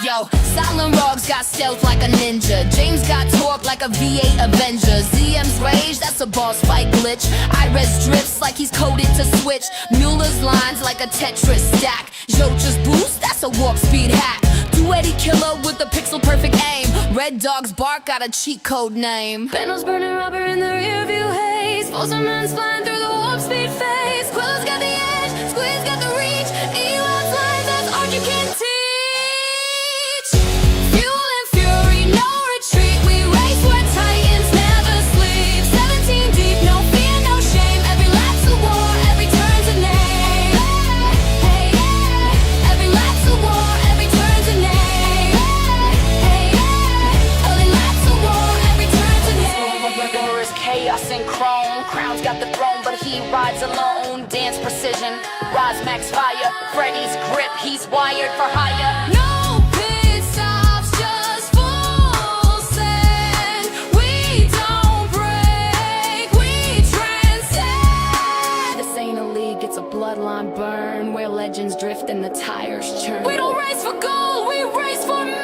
Yo, Silent Rogues got stealth like a ninja. James got torque like a V8 Avenger. ZM's rage, that's a boss fight glitch. Iris drifts like he's coded to switch. Mueller's lines like a Tetris stack. Joker's boost, that's a warp speed hack. Duetti killer with a pixel perfect aim. Red Dog's bark got a cheat code name. Benno's burning rubber in the rear view haze. Fulzerman's flying through the warp speed phase. Quiller's got the edge, Squeeze got the reach. Elon's lines, that's art you can't teach. Fuel and fury, no retreat. We race where titans never sleep. 17 deep, no fear, no shame. Every lap's a war, every turn's a name. Hey, hey, every lap's a war, every turn's a name. Hey, hey, every lap's a war, every turn's a name. War is chaos and chrome. Crown's got the throne, but he rides alone. Dance precision, Rosmax fire. Freddy's grip, he's wired for hire. No pit stops, just full send. We don't break, we transcend. This ain't a league, it's a bloodline burn, where legends drift and the tires churn. We don't race for gold, we race for men.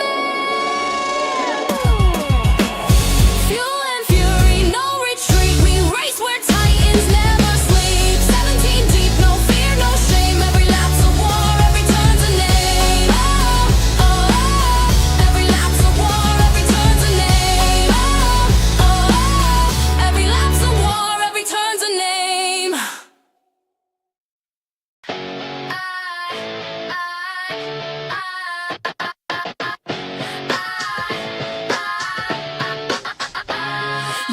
Fuel and fury, no retreat. We race where titans never sleep. 17 deep, no fear, no shame. Every lap's a war, every turn's a name. Oh, oh, oh. Every lap's a war, every turn's a name. Oh, oh, oh. Every lap's a war, every turn's a name.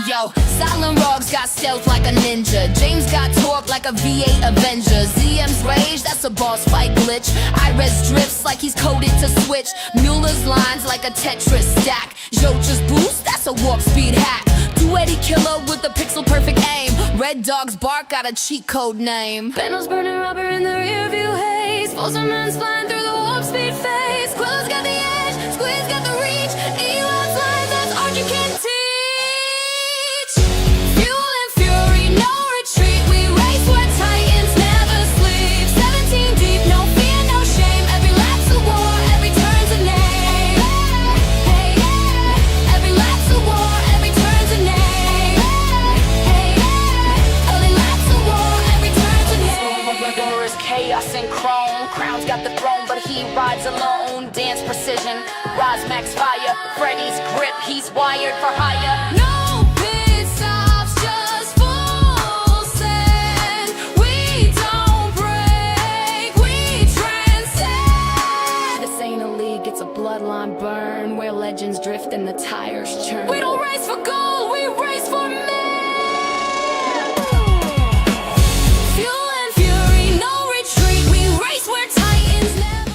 Yo, Silent Rogues got stealth like a ninja. James got torque like a V8 Avenger. ZM's rage, that's a boss fight glitch. Iris drifts like he's coded to switch. Mueller's lines like a Tetris stack. Joker's boost, that's a warp speed hack. Duetti killer with a pixel perfect aim. Red Dog's bark got a cheat code name. Benno's burning rubber in the rear view haze. Fulzerman's flying through the warp speed phase. Quiller's got the edge, Squeeze got the reach. Elon's lines, that's art you can't teach. Fuel and fury, no retreat. We race where titans never sleep. 17 deep, no fear, no shame. Every lap's a war, every turn's a name. Hey, hey, every lap's a war, every turn's a name. Hey, hey, every lap's a war, every turn's a name. War is chaos and chrome. Crown's got the throne, but he rides alone. Dance precision, Rosmax fire. Freddy's grip, he's wired for hire. No pit stops, just full send. We don't break, we transcend. This ain't a league, it's a bloodline burn, where legends drift and the tires churn. We don't race for gold, we race for men. Fuel and fury, no retreat. We race where titans never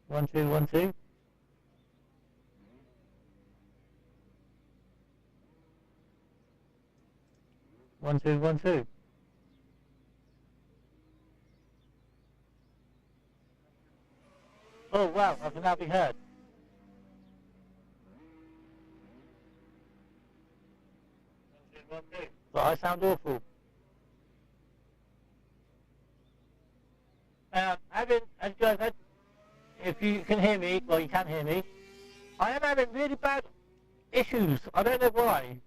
1 2 1 2. 1 2 1 2. Oh wow, I can now be heard. But I sound awful. As you guys had, if you can hear me, well you can't hear me, I am having really bad issues. I don't know why.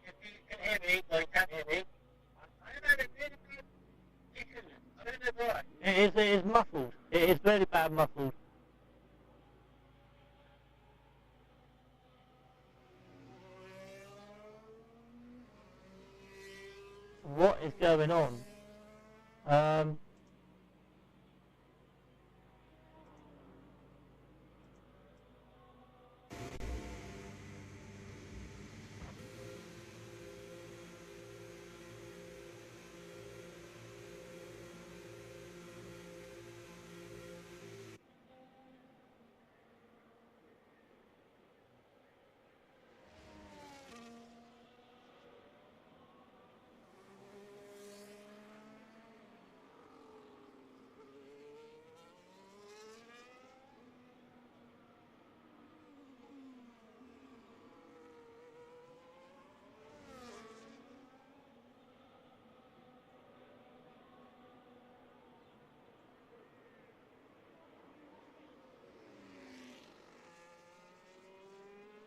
If you can hear me, well you can't hear me, I am having really bad issues. I don't know why. It is muffled. It is very bad muffled. What is going on?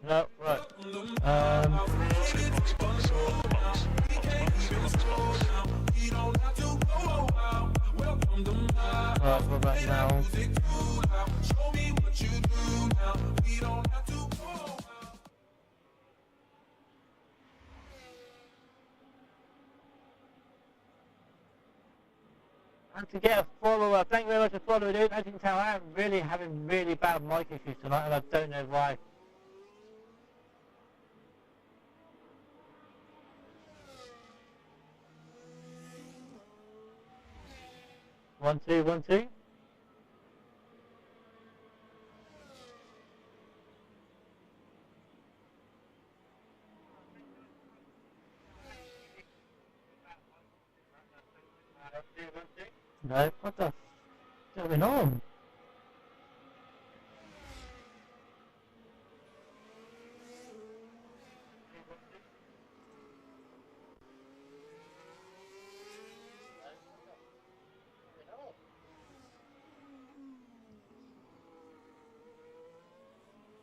No, right. Right, what about now? And to get a follower, thank you very much for following, dude. As you can tell, I am really having really bad mic issues tonight, and I don't know why. One, two, 1 2. No, what the going on?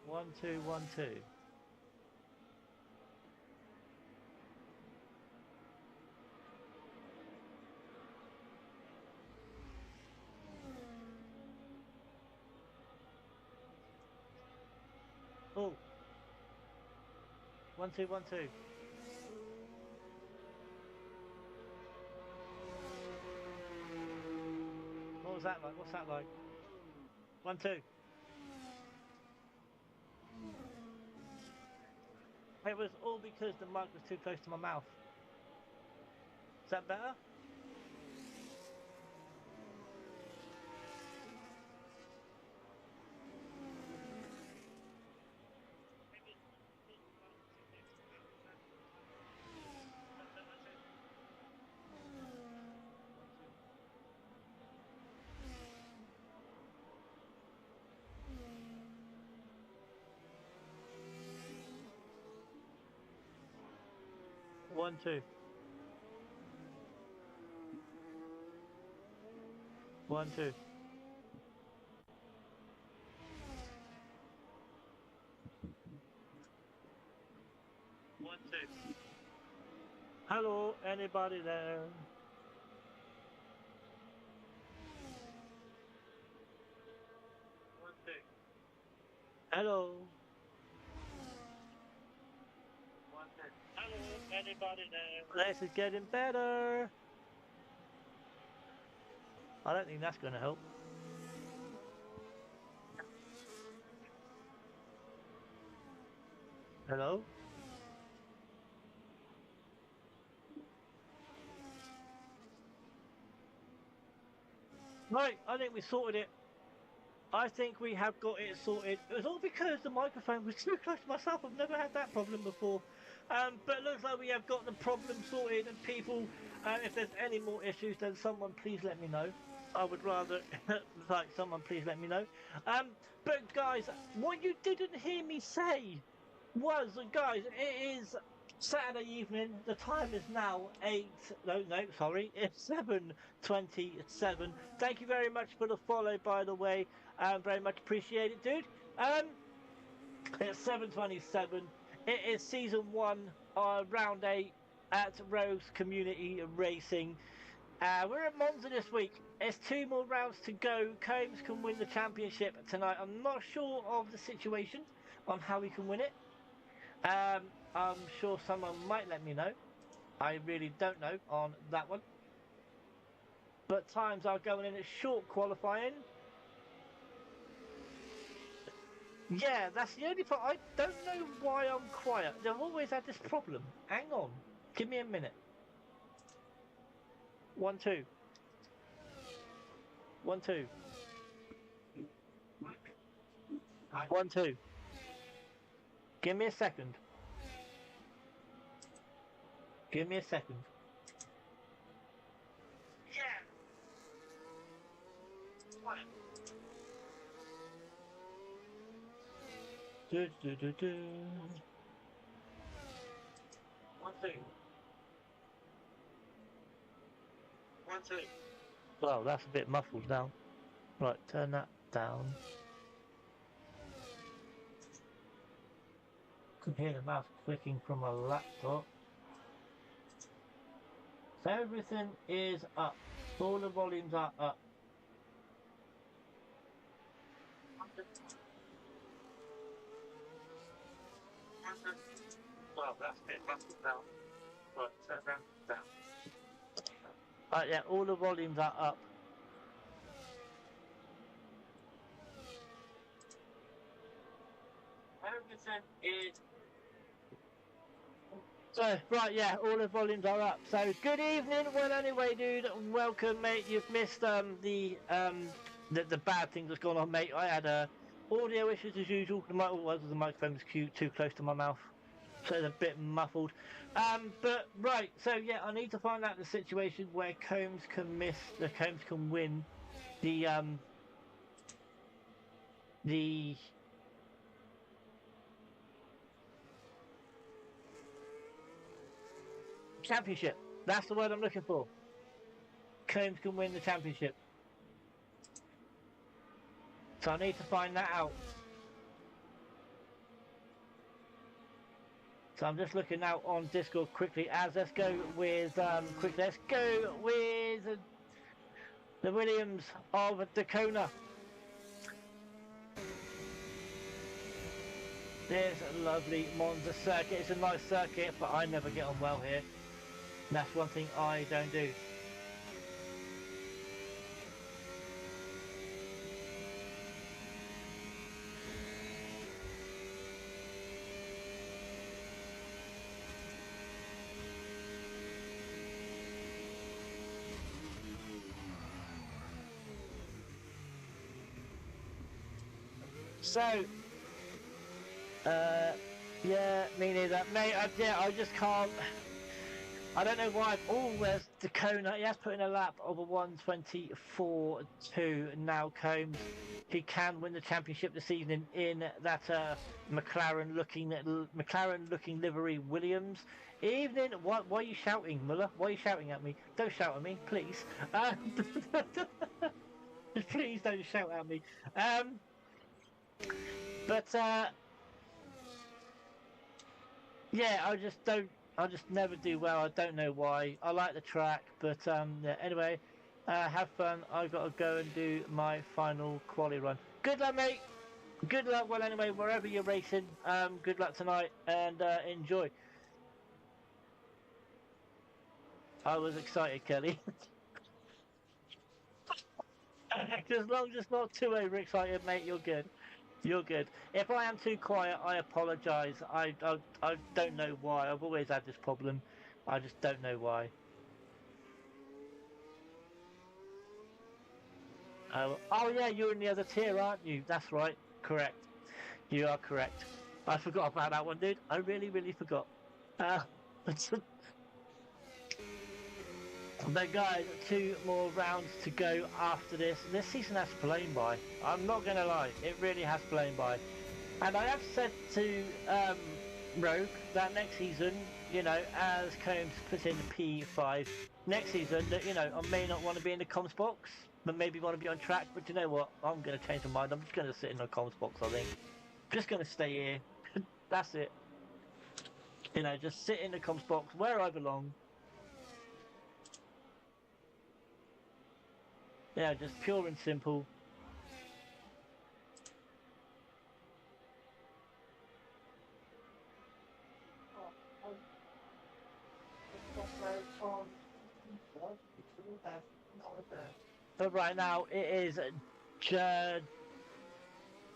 One, two, 1 2. Oh. 1 2 1 2. What was that like? What's that like? 1 2. It was all because the mic was too close to my mouth. Is that better? One, two. 1 2. One, two. Hello, anybody there? One, two. Hello. One, two. Hello, anybody there? This is getting better. I don't think that's going to help. Hello? Right, I think we sorted it. I think we have got it sorted. It was all because the microphone was too close to myself. I've never had that problem before. But it looks like we have got the problem sorted. And people, if there's any more issues, then someone please let me know. I would rather like someone please let me know. But guys, what you didn't hear me say was, guys, it is Saturday evening. The time is now 8. No, sorry, it's 7:27. Thank you very much for the follow, by the way. Very much appreciate it, dude. It's 7:27. It is season 1, round 8 at Rose Community Racing. We're at Monza this week. There's 2 more rounds to go. Combs can win the championship tonight. I'm not sure of the situation on how he can win it. I'm sure someone might let me know. I really don't know on that one. But times are going in at short qualifying. Yeah, that's the only part. I don't know why I'm quiet. I've always had this problem. Hang on. Give me a minute. 1, 2. 1, 2. 1, 2. Give me a second. Give me a second. Yeah. Do. 1, 2. 1, 2. Well, that's a bit muffled now. Right, turn that down. Can hear the mouse clicking from my laptop. So everything is up. All the volumes are up. Well, that's a bit muffled now. Right, turn that down. Right, yeah, all the volumes are up. Everything is. So, right, yeah, all the volumes are up. So, good evening. Well, anyway, dude, welcome, mate. You've missed the bad thing that's gone on, mate. I had audio issues as usual. The microphone was too close to my mouth, so it's a bit muffled. But right, so yeah, I need to find out the situation where Combs can win the championship. That's the word I'm looking for. Combs can win the championship. So I need to find that out. So I'm just looking now on Discord quickly. Let's go with Let's go with the Williams of Daytona. There's a lovely Monza circuit. It's a nice circuit, but I never get on well here. That's one thing I don't do. So, yeah, me neither. Mate, I just can't. I don't know why. Oh, where's Daytona? He has put in a lap of a 1:24.2. Now Combs, he can win the championship this evening in that McLaren-looking livery Williams. Evening. Why are you shouting, Muller? Why are you shouting at me? Don't shout at me, please. Please don't shout at me. But yeah, I just never do well. I don't know why. I like the track, but yeah, anyway, have fun. I've got to go and do my final quali run. Good luck, mate. Good luck. Well, anyway, wherever you're racing, good luck tonight and enjoy. I was excited, Kelly. As long as it's not too overexcited, mate, you're good. You're good. If I am too quiet, I apologise. I don't know why. I've always had this problem. I just don't know why. Oh yeah, you're in the other tier, aren't you? That's right. Correct. You are correct. I forgot about that one, dude. I really, really forgot. Uh, but guys, 2 more rounds to go after this. This season has flown by. I'm not going to lie. It really has flown by. And I have said to Rogue that next season, you know, as Combs puts in the P5, next season, that, you know, I may not want to be in the comms box, but maybe want to be on track. But you know what? I'm going to change my mind. I'm just going to sit in the comms box, I think. Just going to stay here. That's it. You know, just sit in the comms box where I belong. Yeah, just pure and simple. But right now it is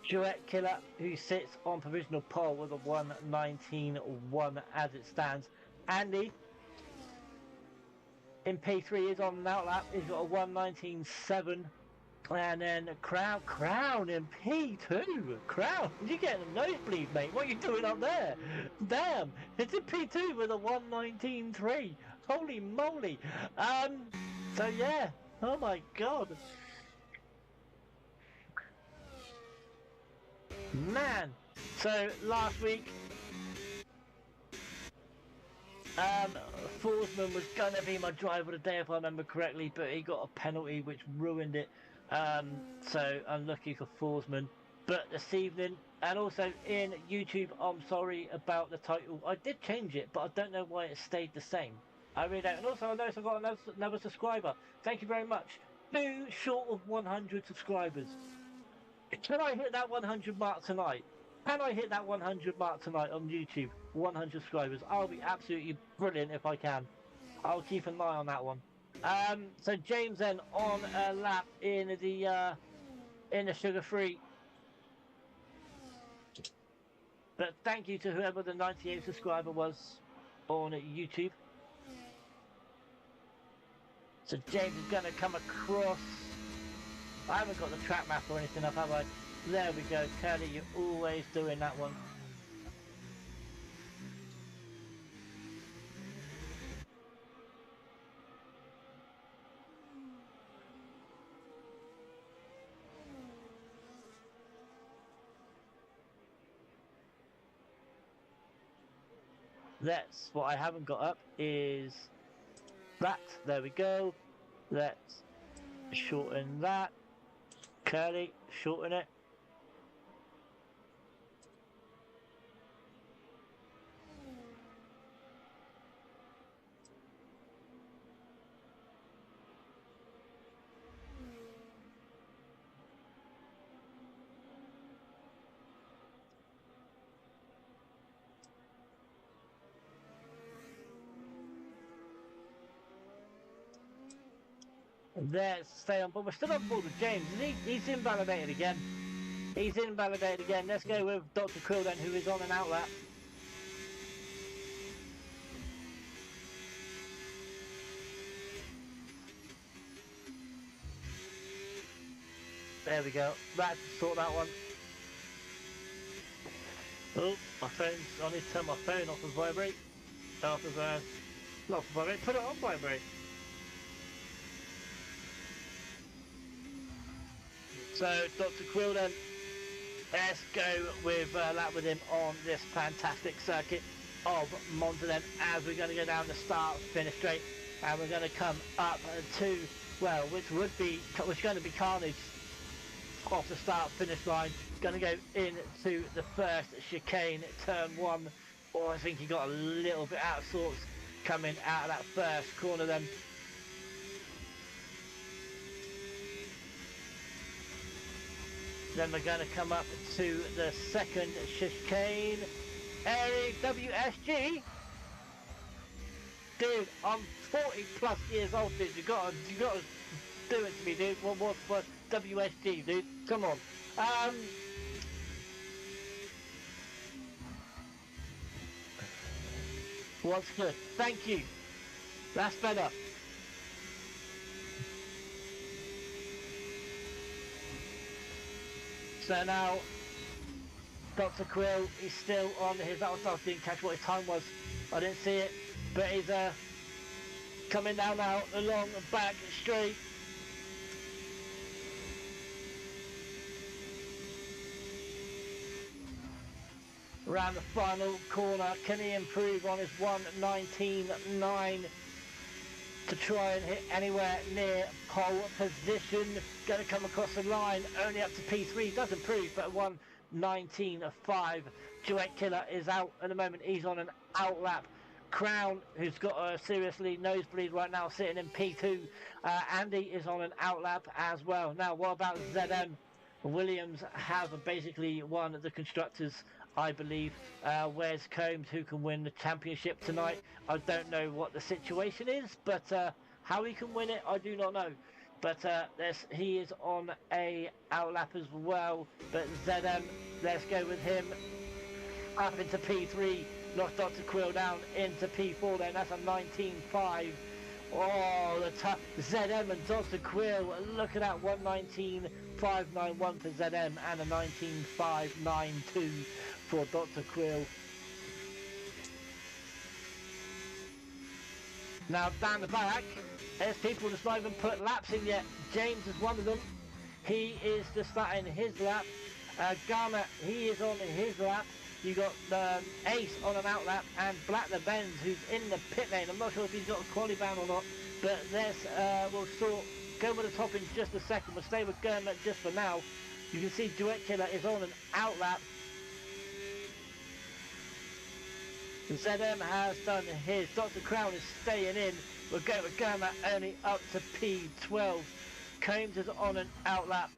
Duet Killer who sits on provisional pole with a 1:19.1 as it stands. Andy in P3 is on an outlap. He's got a 1:19.7. And then Crown in P2. Crown, you getting a nosebleed, mate. What are you doing up there? Damn, it's in P2 with a 1:19.3. Holy moly. So yeah. Oh my god. Man. So last week, Forsman was gonna be my driver of the day if I remember correctly, but he got a penalty which ruined it. So unlucky for Forsman. But this evening, and also in YouTube, I'm sorry about the title. I did change it, but I don't know why it stayed the same. I really don't. And also, I noticed I've got another subscriber. Thank you very much. 2 short of 100 subscribers. Can I hit that 100 mark tonight? Can I hit that 100 mark tonight on YouTube? 100 subscribers. I'll be absolutely brilliant if I can. I'll keep an eye on that one. So James then on a lap in the sugar-free. But thank you to whoever the 98 subscriber was on YouTube. So James is going to come across. I haven't got the track map or anything up, have I? There we go, Kelly, you're always doing that one. That's what I haven't got up is that. There we go. Let's shorten that. Curly, shorten it. Let's stay on board. We're still on board with James. He's invalidated again. He's invalidated again. Let's go with Dr. Quill then, who is on an outlap. There we go. Let's sort that one. Oh, my phone's. I need to turn my phone off of vibrate. Off of not off of vibrate. Put it on vibrate. So Dr. Quill then, let's go with lap with him on this fantastic circuit of Monza then, as we're going to go down the start finish straight, and we're going to come up to, well, which going to be carnage off the start finish line. Going to go into the first chicane, turn 1. Oh, I think he got a little bit out of sorts coming out of that first corner then. Then we're going to come up to the second chicane. Eric WSG. Dude, I'm 40 plus years old, dude. You gotta do it to me, dude. What WSG, dude? Come on. What's good? Thank you. That's better. So now Dr. Quill is still on his, I didn't catch what his time was, I didn't see it, but he's coming down now along the back straight. Around the final corner, can he improve on his 1:19.9 to try and hit anywhere near pole position? Going to come across the line, only up to P3, does improve, but 1:19.5. Duet Killer is out at the moment, he's on an outlap. Crown, who's got a seriously nosebleed right now, sitting in P2. Andy is on an outlap as well. Now, what about ZM? Williams have basically won the constructors, I believe. Where's Combs, who can win the championship tonight? I don't know what the situation is, but how he can win it, I do not know. But he is on a outlap as well. But ZM, let's go with him up into P3. Knocked Dr. Quill down into P4 then, that's a 19.5. Oh, the tough ZM and Dr. Quill, look at that, 1:19.591 for ZM and a 19.592 for Dr. Quill. Now down the back, there's people that's not even put laps in yet. James is one of them. He is just starting his lap. Garner, he is on his lap. You got Ace on an outlap and Black the Benz, who's in the pit lane. I'm not sure if he's got a quali ban or not, but this we'll go with the top in just a second. We'll stay with Gurmat just for now. You can see Duet Killer is on an outlap. ZM has done his. Dr. Crown is staying in. We'll go with Gurmat only up to P12. Combs is on an outlap.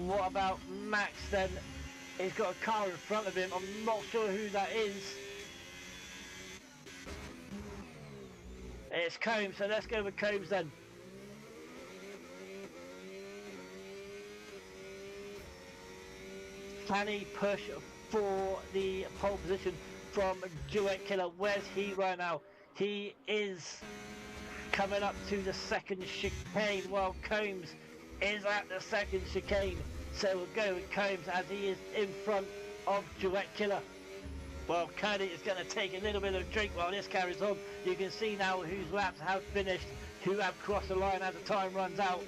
What about Max then? He's got a car in front of him. I'm not sure who that is. It's Combs, so let's go with Combs then. Can he push for the pole position from Duet Killer? Where's he right now? He is coming up to the second chicane while Combs is at the second chicane. So we'll go with Combs as he is in front of Duet Killer. Well, Cody is going to take a little bit of drink while this carries on. You can see now whose laps have finished, who have crossed the line as the time runs out.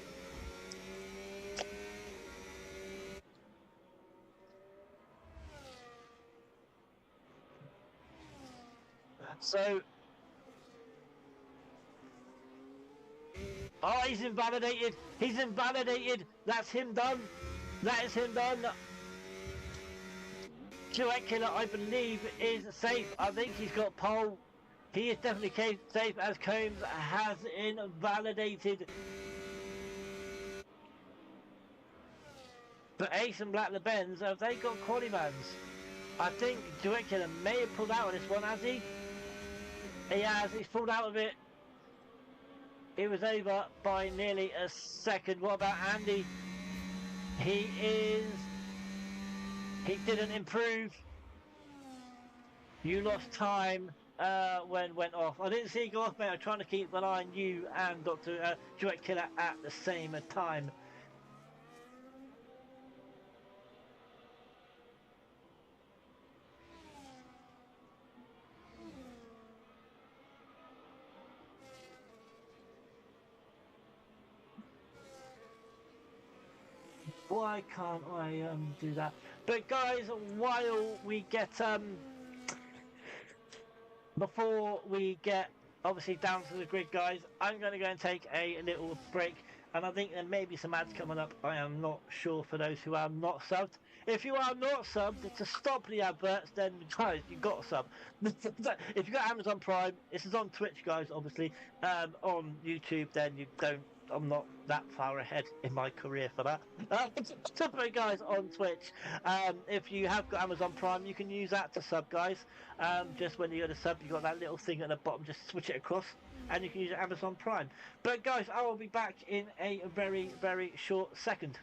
So, oh, he's invalidated. He's invalidated. That's him done. That is him done. Duet Killer, I believe, is safe. I think he's got pole. He is definitely safe as Combs has invalidated. But Ace and Black the Benz, have they got quali bans? I think Duet Killer may have pulled out of this one, has he? He has. He's pulled out of it. It was over by nearly a second. What about Andy? He didn't improve. You lost time when went off. I didn't see you go off, mate. I'm trying to keep an eye on you and Dr. Duet Killer at the same time. Why can't I do that? But guys, while we get before we get obviously down to the grid, guys, I'm going to go and take a little break, and I think there may be some ads coming up. I am not sure for those who are not subbed. If you are not subbed, to stop the adverts, then guys, you've got to sub. If you've got Amazon Prime, this is on Twitch, guys, obviously. On YouTube, then you don't. I'm not that far ahead in my career for that. So guys, on Twitch, if you have got Amazon Prime, you can use that to sub, guys. Just when you're to sub, you got that little thing at the bottom, just switch it across, and you can use Amazon Prime. But guys, I will be back in a very, very short second.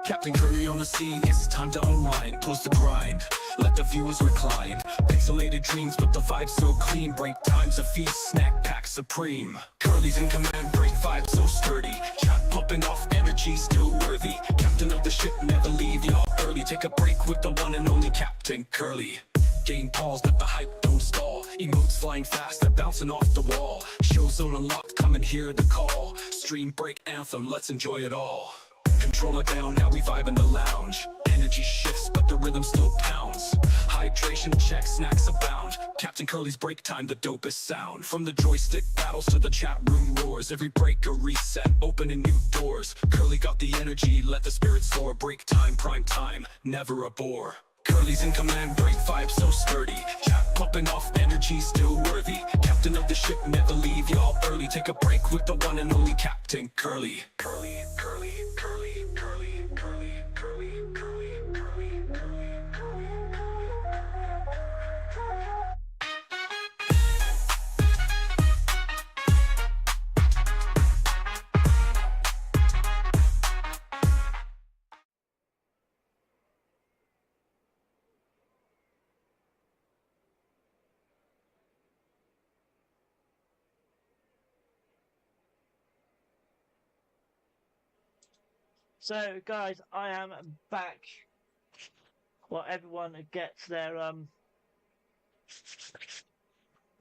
Captain Curly on the scene, it's time to unwind. Close the grind, let the viewers recline. Pixelated dreams, but the vibe's so clean. Break time's a feast, snack pack supreme. Curly's in command, break vibe so sturdy. Chat pumping off energy, still worthy. Captain of the ship, never leave y'all early. Take a break with the one and only Captain Curly. Gain pause, but the hype don't stall. Emotes flying fast, they're bouncing off the wall. Show zone unlocked, come and hear the call. Stream break anthem, let's enjoy it all. Controller down, now we vibe in the lounge. Energy shifts, but the rhythm still pounds. Hydration check, snacks abound. Captain Curly's break time, the dopest sound. From the joystick battles to the chat room roars. Every break a reset, opening new doors. Curly got the energy, let the spirit soar. Break time, prime time, never a bore. Curly's in command, break vibe so sturdy. Chat pumping off energy, still worthy. Captain of the ship, never leave y'all early. Take a break with the one and only Captain Curly. Curly, Curly, Curly, Curly, Curly, Curly, Curly, Curly, Curly, Curly. So guys, I am back. Well, everyone gets their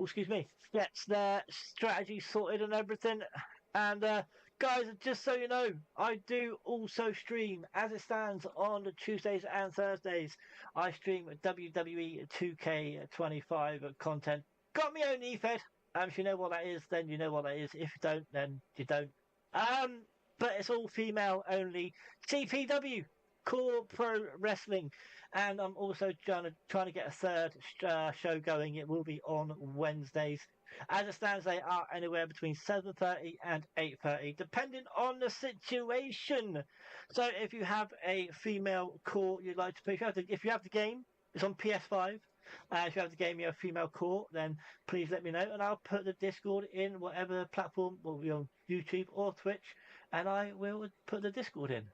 excuse me, gets their strategy sorted and everything. And guys, just so you know, I do also stream, as it stands, on the Tuesdays and Thursdays. I stream WWE 2K25 content. Got my own e-fed. If you know what that is, then you know what that is. If you don't, then you don't. But it's all female only. CPW, Core Pro Wrestling, and I'm also trying to get a third show going. It will be on Wednesdays. As it stands, they are anywhere between 7:30 and 8:30, depending on the situation. So if you have a female core you'd like to play, if you have the game, it's on PS5. If you have the game, you have female core, then please let me know, and I'll put the Discord in whatever platform, will be on YouTube or Twitch, and I will put the Discord in.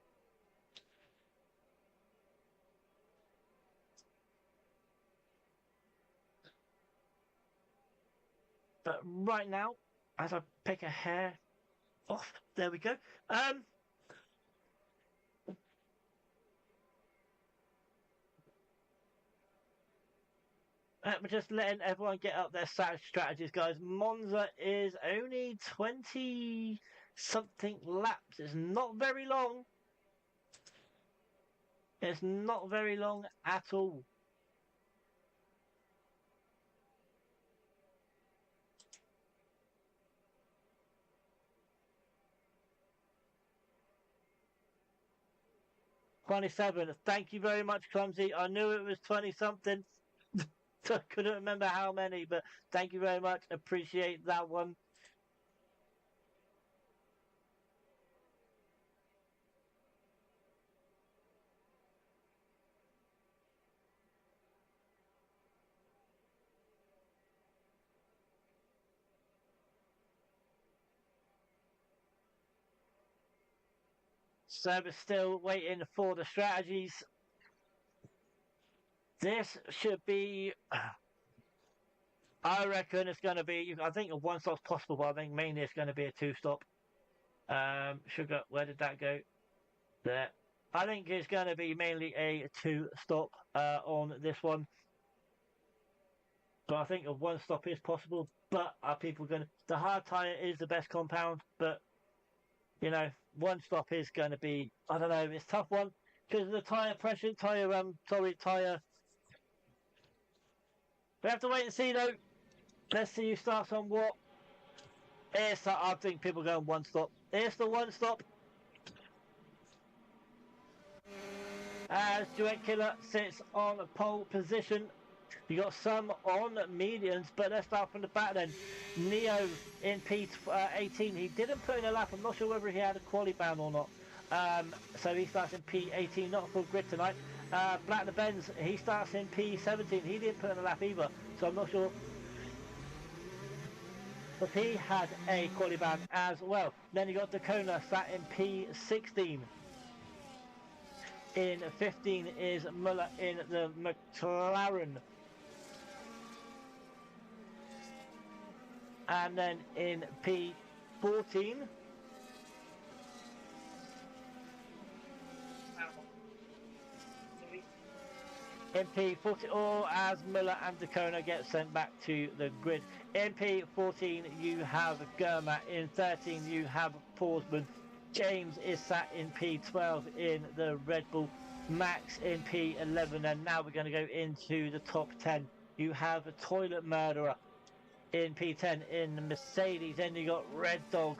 But right now, as I pick a hair off, there we go. We're just letting everyone get up their strategies, guys. Monza is only 20 something laps. It's not very long. It's not very long at all. $27. Thank you very much, Clumsy. I knew it was 20 something. I couldn't remember how many, but thank you very much. Appreciate that one. So we're still waiting for the strategies. This should be, I reckon it's going to be, I think a one stop's possible, but I think mainly it's going to be a two stop. Sugar, where did that go? There. I think it's going to be mainly a two stop on this one. But I think a one stop is possible, but are people going to, the hard tyre is the best compound, but you know, one stop is going to be, I don't know, it's a tough one because of the tyre pressure, tyre. We have to wait and see though. Let's see who starts on what. I think people going one stop. Here's the one stop. As Duet Killer sits on pole position. You got some on mediums, but let's start from the back then. Neo in P18. He didn't put in a lap. I'm not sure whether he had a quali ban or not. So he starts in P18, not full grid tonight. Black the Benz, he starts in P17. He didn't put in a lap either, so I'm not sure. But he had a quali ban as well. Then you got Dakona sat in P16. In 15 is Muller in the McLaren. And then in P14, in P14, or as Muller and Dacona get sent back to the grid. In P14 you have Germa, in 13 you have Forsman, James is sat in P12 in the Red Bull, Max in P11, and now we're going to go into the top 10. You have a Toilet Murderer in P10 in the Mercedes, then you got Red Dog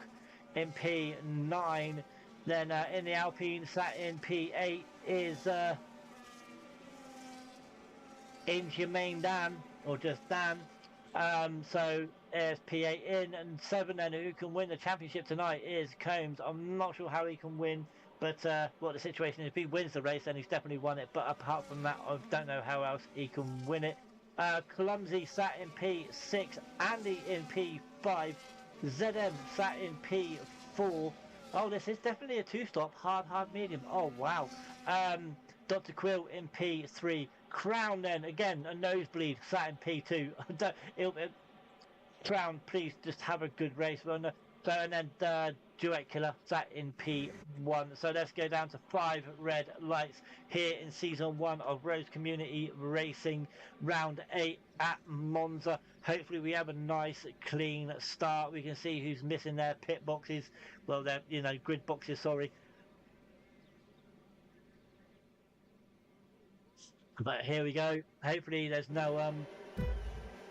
in P9, then in the Alpine sat in P8 is Inhumane Dan, or just Dan. So there's P8 in, and 7 then who can win the championship tonight is Combs. I'm not sure how he can win, but what the situation is, if he wins the race then he's definitely won it, but apart from that I don't know how else he can win it. Clumsy sat in P6, Andy in P5, ZM sat in P4. Oh, this is definitely a 2-stop, hard, medium. Oh, wow. Dr. Quill in P3. Crown then, again, a nosebleed, sat in P2. Crown, please just have a good race runner. So, and then Duet Killer sat in P1. So let's go down to 5 red lights here in season 1 of Rose Community Racing, round 8 at Monza. Hopefully we have a nice clean start. We can see who's missing their pit boxes. Well, they're, you know, grid boxes, sorry. But here we go. Hopefully there's no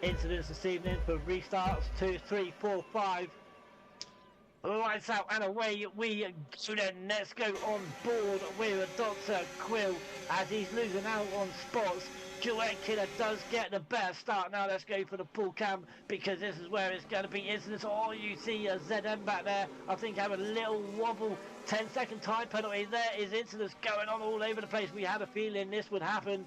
incidents this evening for restarts. 2, 3, 4, 5. Lights out and away we go then. Let's go on board with Dr. Quill as he's losing out on spots. Duet Killer does get the better start. Now let's go for the pull cam because this is where it's going to be incidents. Oh, you see a ZM back there, I think have a little wobble. 10-second time penalty. There is incidents going on all over the place. We had a feeling this would happen.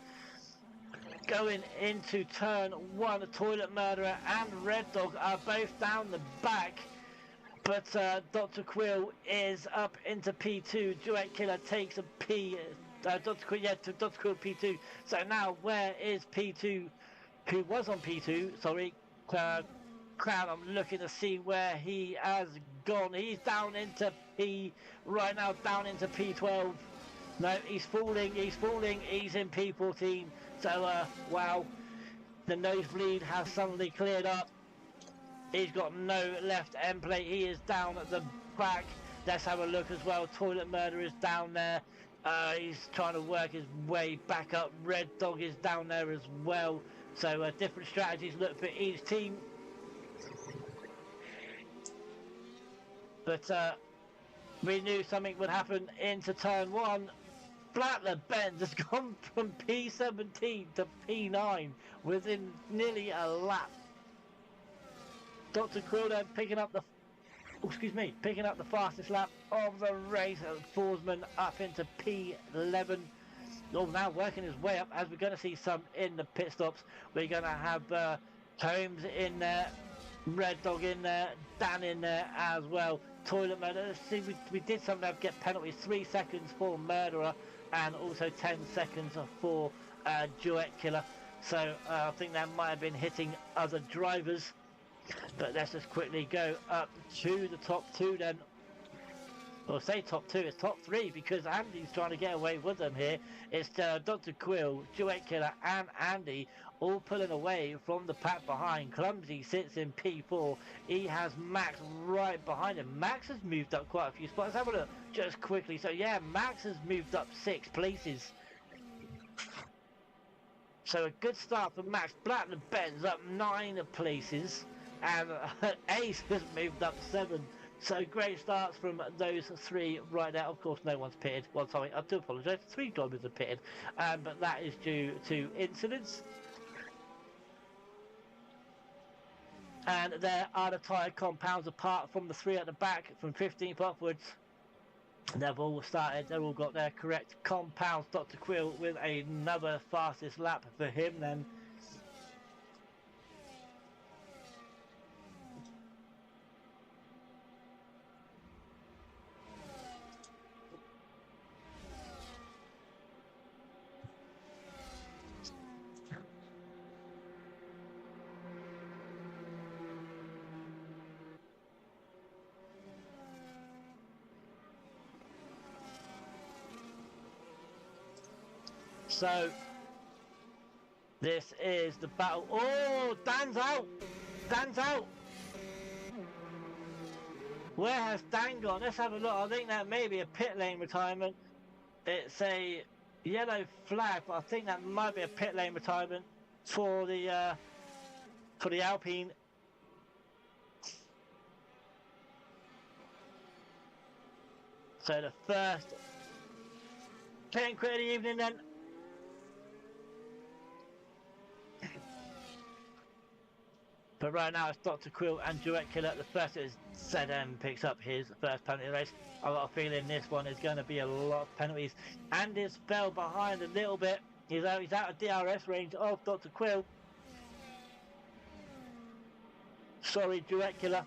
Going into turn 1, Toilet Murderer and Red Dog are both down the back. But Dr. Quill is up into P2. Duet Killer takes a P. Dr. Quill P2. So now where is P2? Who was on P2? Sorry, Crown. I'm looking to see where he has gone. He's down into P right now. Down into P12. No, he's falling. He's in P14. So wow, the nosebleed has suddenly cleared up. He's got no left end plate. He is down at the back. Let's have a look as well. Toilet Murderer is down there. He's trying to work his way back up. Red Dog is down there as well. So different strategies look for each team. But we knew something would happen into turn 1. Flatler Benz has gone from P17 to P9 within nearly a lap. Dr. Quill then picking up the fastest lap of the race. Forsman up into P11. Oh, now working his way up as we're going to see some in the pit stops. We're going to have Combs in there, Red Dog in there, Dan in there as well. Toilet Murderer. See, we did something to get penalties. 3 seconds for Murderer and also 10 seconds for Duet Killer. So I think that might have been hitting other drivers. But let's just quickly go up to the top 2 then. Or say top 2, it's top 3 because Andy's trying to get away with them here. It's Dr. Quill, Duet Killer and Andy all pulling away from the pack behind. Clumsy sits in P4. He has Max right behind him. Max has moved up quite a few spots. Let's have a look just quickly. So yeah, Max has moved up 6 places. So a good start for Max. Blackman Benz up 9 places. And Ace has moved up 7. So great starts from those 3 right there. Of course, no one's pitted. Well, sorry, I do apologise. 3 drivers are pitted, but that is due to incidents. And there are the tyre compounds apart from the 3 at the back from 15th upwards. They've all started. They've all got their correct compounds. Dr. Quill with another fastest lap for him then. So this is the battle. Oh, Dan's out. Dan's out. Where has Dan gone? Let's have a look. I think that may be a pit lane retirement. It's a yellow flag, but I think that might be a pit lane retirement for the Alpine. So the first pit and quit of the evening then. But right now it's Dr. Quill and Duet Killer. The first is ZM picks up his first penalty race. I've got a feeling this one is going to be a lot of penalties. Andy's fell behind a little bit. He's out of DRS range of Dr. Quill. Sorry, Duet Killer.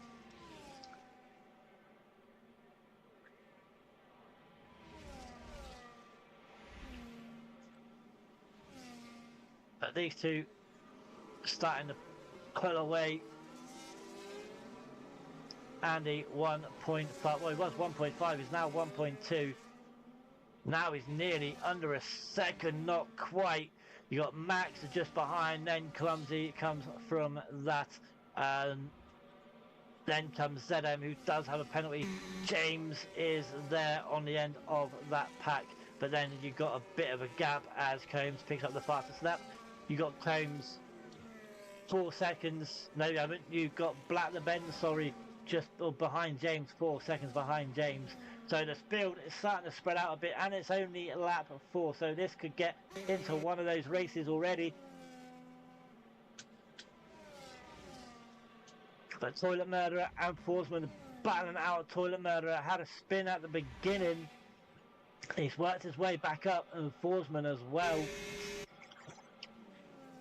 But these two starting to pull away. Andy 1.5, well he was 1.5, he's now 1.2. Now he's nearly under a second, not quite. You got Max just behind, then Clumsy comes from that. Then comes ZM, who does have a penalty. James is there on the end of that pack. But then you've got a bit of a gap as Combs picks up the fastest lap. You got Combs 4 seconds. No, you haven't. You've got Black the Ben, sorry, just behind James, 4 seconds behind James. So the field is starting to spread out a bit, and it's only lap 4, so this could get into one of those races already. But Toilet Murderer and Forsman battling out. Toilet Murderer had a spin at the beginning. He's worked his way back up, and Forsman as well.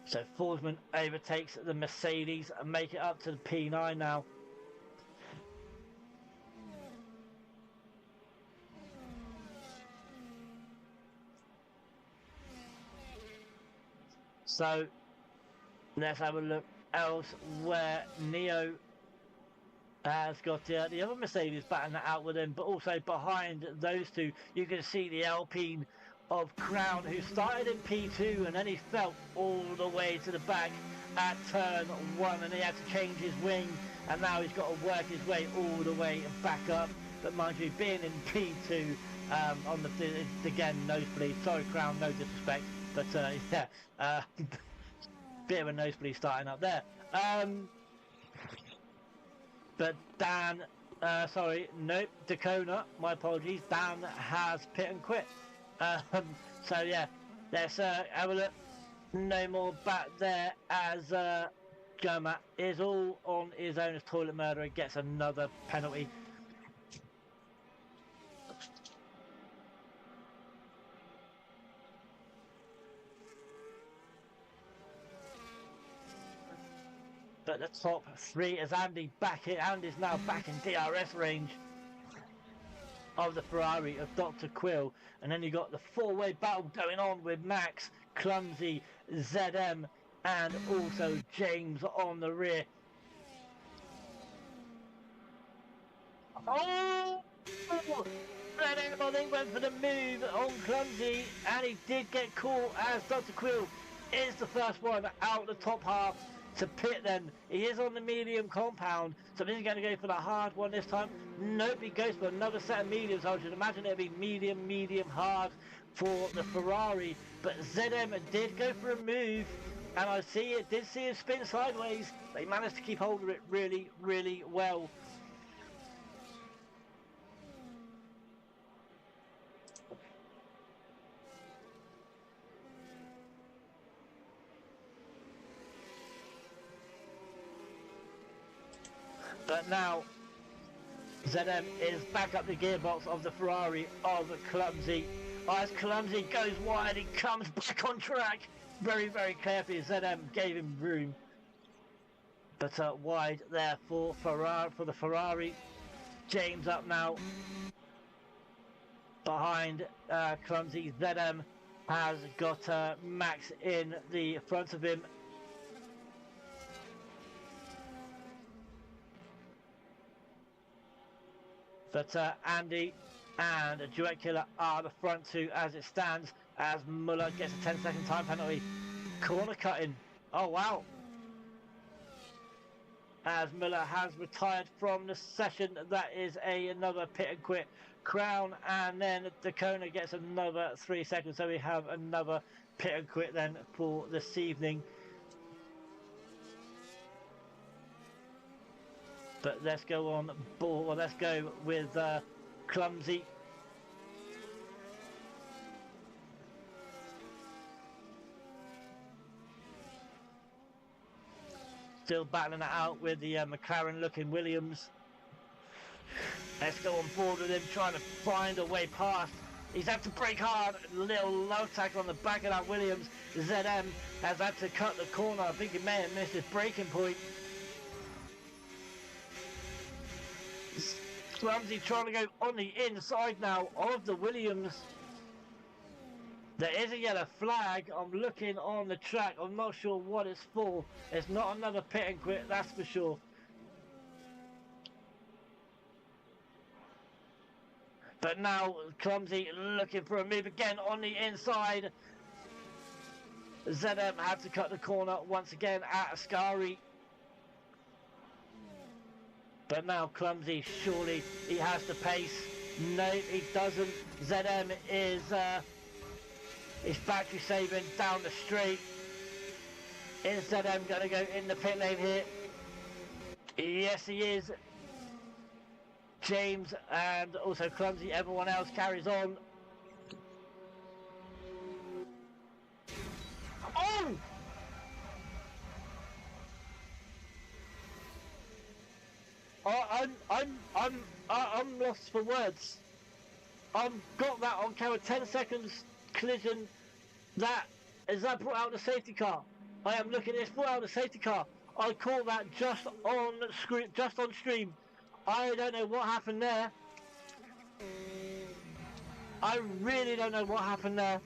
So Forsman overtakes the Mercedes and make it up to the P9 now. So let's have a look elsewhere. Neo has got the other Mercedes battling it out with him, but also behind those two you can see the Alpine of Crown, who started in P2 and then he fell all the way to the back at turn 1 and he had to change his wing, and now he's got to work his way all the way back up. But mind you, being in P2 on the again nosebleed, sorry Crown, no disrespect, but yeah, bit of a nosebleed starting up there. But Dan, sorry, nope, Dacona, my apologies, Dan has pit and quit. So yeah, let's have a look. No more back there as Joma is all on his own as Toilet Murderer gets another penalty. But the top 3 is Andy back in. Andy's now back in DRS range of the Ferrari of Dr. Quill, and then you got the 4-way battle going on with Max, Clumsy, ZM, and also James on the rear. Oh! Red I think went for the move on Clumsy, and he did get caught as Dr. Quill is the first one out the top half to pit. Then he is on the medium compound, so he's going to go for the hard one this time. Nope, he goes for another set of mediums. I should imagine it'll be medium, hard for the Ferrari, but ZM did go for a move, and I did see him spin sideways. They managed to keep hold of it really well. But now ZM is back up the gearbox of the Ferrari of Clumsy. As Clumsy goes wide, he comes back on track. Very carefully, ZM gave him room. But wide there for the Ferrari. James up now behind Clumsy. ZM has got Max in the front of him. But Andy and Duet Killer are the front two as it stands, as Muller gets a 10-second time penalty. Corner cutting. Oh wow. As Muller has retired from the session, that is another pit and quit crown, and then Dacona gets another 3 seconds, so we have another pit and quit then for this evening. But let's go on ball. Well, let's go with Clumsy. Still battling it out with the McLaren looking Williams. Let's go on board with him, trying to find a way past. He's had to brake hard. Little low tackle on the back of that Williams. ZM has had to cut the corner. I think he may have missed his braking point. Clumsy trying to go on the inside now of the Williams. There is a yellow flag. I'm looking on the track. I'm not sure what it's for. It's not another pit and quit, that's for sure. But now Clumsy looking for a move again on the inside. ZM had to cut the corner once again at Ascari. But now Clumsy, surely he has the pace. No, he doesn't. ZM is battery saving down the straight. Is ZM going to go in the pit lane here? Yes, he is. James and also Clumsy, everyone else carries on. Oh! I'm lost for words. I've got that on camera. 10 seconds collision. That is that brought out the safety car. I am looking at this, brought out the safety car. I call that just on screen, just on stream. I don't know what happened there. I really don't know what happened there.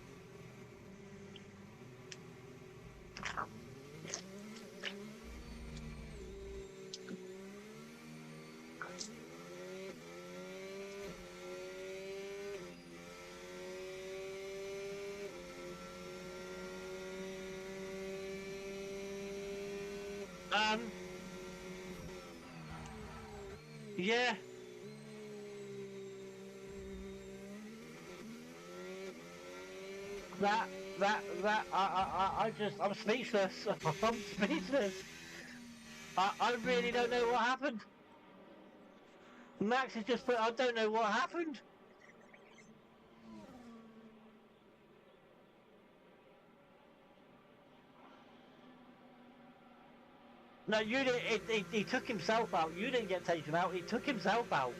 Yeah. I'm speechless. I'm speechless. I really don't know what happened. Max has just put, I don't know what happened. No, you didn't. He took himself out. You didn't get taken out. He took himself out.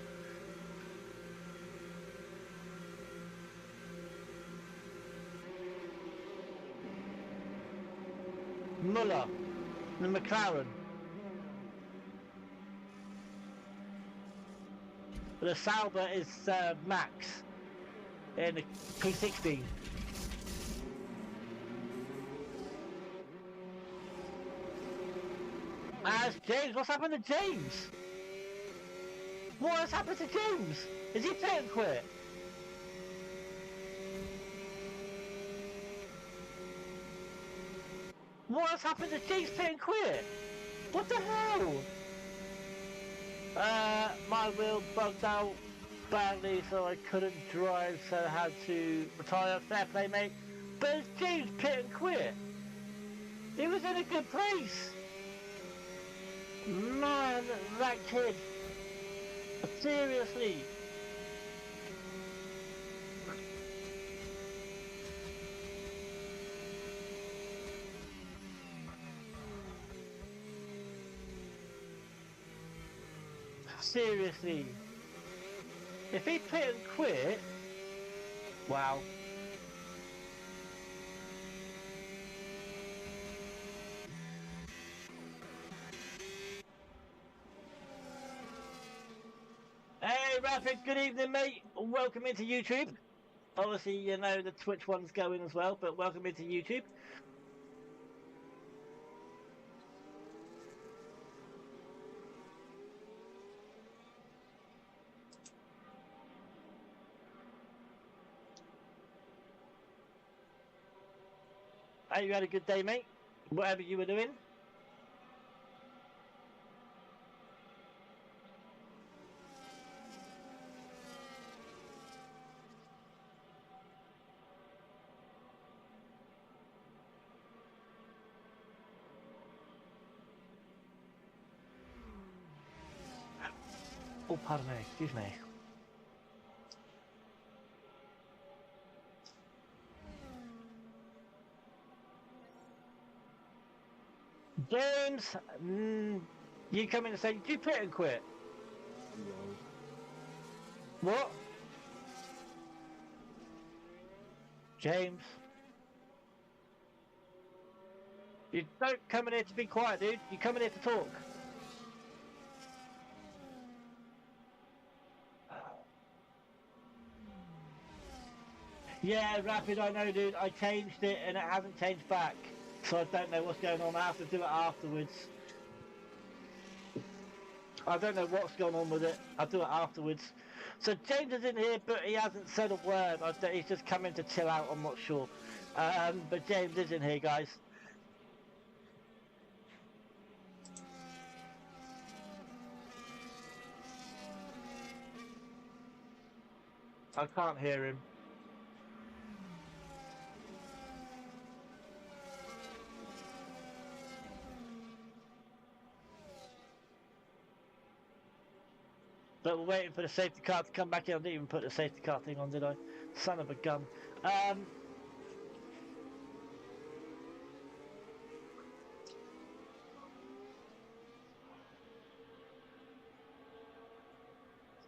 Muller, the McLaren. The Sauber is Max in the P60. As James, what's happened to James? What has happened to James? Is he pit and quit? What has happened to James pit and quit? What the hell? My wheel bugged out badly, so I couldn't drive, so I had to retire. Fair play, mate. But it's James pit and quit. He was in a good place. Man, that kid. Seriously. Seriously. If he pit and quit, wow. Hey Rapid, good evening mate. Welcome into YouTube. Obviously you know the Twitch one's going as well, but welcome into YouTube. Hope you had a good day, mate. Whatever you were doing. Oh, pardon me, excuse me. James, you come in and say, did you pit and quit? No. What? James. You don't come in here to be quiet, dude. You come in here to talk. Yeah, Rapid, I know, dude. I changed it and it hasn't changed back. So I don't know what's going on. I have to do it afterwards. I don't know what's going on with it. I'll do it afterwards. So James is in here, but he hasn't said a word. He's just come in to chill out. I'm not sure. But James is in here, guys. I can't hear him. But we're waiting for the safety car to come back in. I didn't even put the safety car thing on, did I? Son of a gun.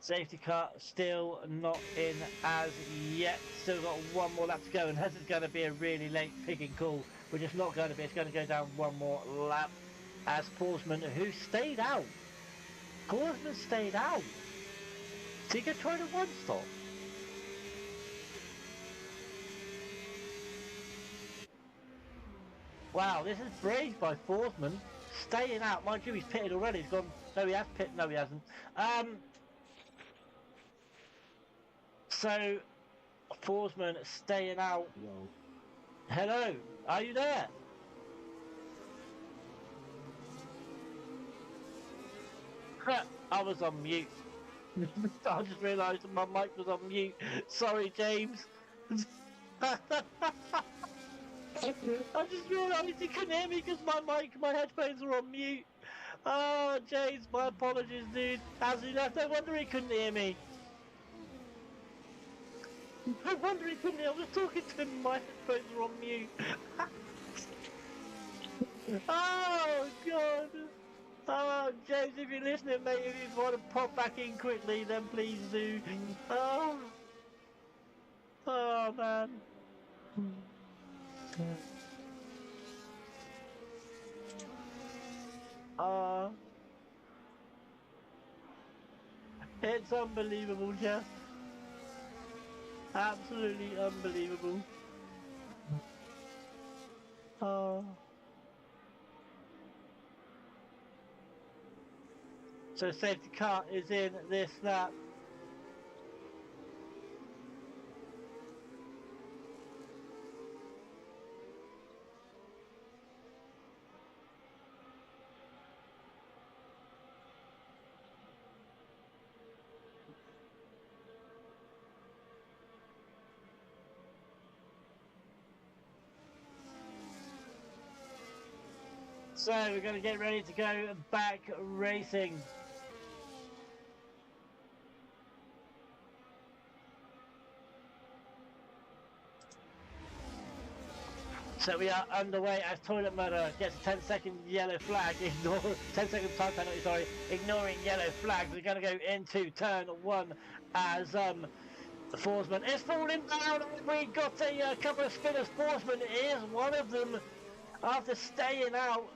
Safety car still not in as yet. Still got one more lap to go, and this is going to be a really late picking call, which is not going to be. It's going to go down one more lap as Forsman, who stayed out. Forsman stayed out. So he could try the one stop. Wow, this is brave by Forsman. Staying out. Mind you, he's pitted already. He's gone. No, he has pitted. No, he hasn't. So, Forsman staying out. No. Hello, are you there? I was on mute. I just realised that my mic was on mute. Sorry, James. I just realised you couldn't hear me because my headphones were on mute. Oh, James, my apologies, dude. As he left, no wonder he couldn't hear me. No wonder he couldn't hear me. I was talking to him, my headphones were on mute. Oh, God. Oh, James, if you're listening, mate, if you want to pop back in quickly, then please do. Oh, oh man. It's unbelievable, Jeff. Absolutely unbelievable. Oh. So safety car is in this lap. So we're going to get ready to go back racing. So we are underway as Toilet Murder gets a 10-second yellow flag, 10-second time penalty, sorry, ignoring yellow flags. We're going to go into turn one as Forsman is falling down. We got a couple of spinners. Forsman is one of them after staying out.